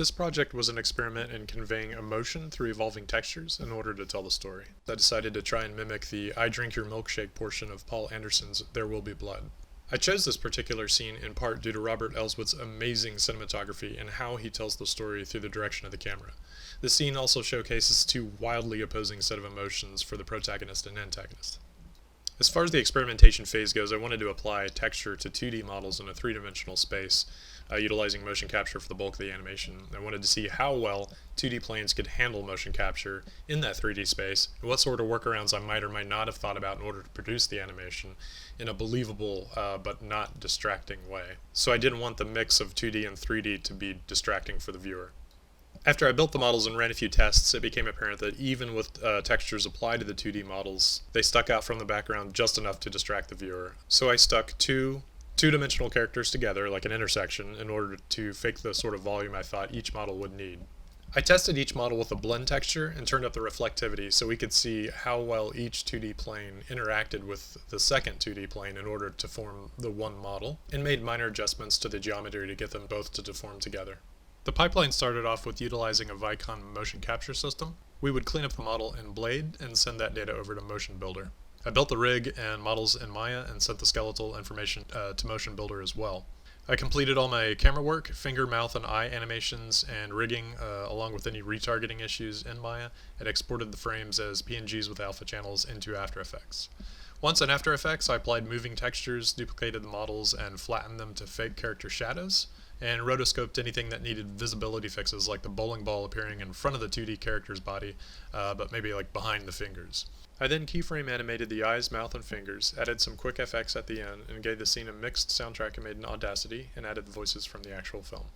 This project was an experiment in conveying emotion through evolving textures in order to tell the story. I decided to try and mimic the I Drink Your Milkshake portion of Paul Anderson's There Will Be Blood. I chose this particular scene in part due to Robert Elswit's amazing cinematography and how he tells the story through the direction of the camera. The scene also showcases two wildly opposing set of emotions for the protagonist and antagonist. As far as the experimentation phase goes, I wanted to apply texture to 2D models in a three-dimensional space, utilizing motion capture for the bulk of the animation. I wanted to see how well 2D planes could handle motion capture in that 3D space, and what sort of workarounds I might or might not have thought about in order to produce the animation in a believable but not distracting way. So I didn't want the mix of 2D and 3D to be distracting for the viewer. After I built the models and ran a few tests, it became apparent that even with textures applied to the 2D models, they stuck out from the background just enough to distract the viewer. So I stuck two-dimensional characters together, like an intersection, in order to fake the sort of volume I thought each model would need. I tested each model with a blend texture and turned up the reflectivity so we could see how well each 2D plane interacted with the second 2D plane in order to form the one model, and made minor adjustments to the geometry to get them both to deform together. The pipeline started off with utilizing a Vicon motion capture system. We would clean up the model in Blade and send that data over to Motion Builder. I built the rig and models in Maya and sent the skeletal information to Motion Builder as well. I completed all my camera work, finger, mouth, and eye animations, and rigging, along with any retargeting issues in Maya, and exported the frames as PNGs with alpha channels into After Effects. Once in After Effects, I applied moving textures, duplicated the models, and flattened them to fake character shadows, and rotoscoped anything that needed visibility fixes, like the bowling ball appearing in front of the 2D character's body, but maybe like behind the fingers. I then keyframe animated the eyes, mouth, and fingers, added some quick FX at the end, and gave the scene a mixed soundtrack I made in Audacity, and added the voices from the actual film.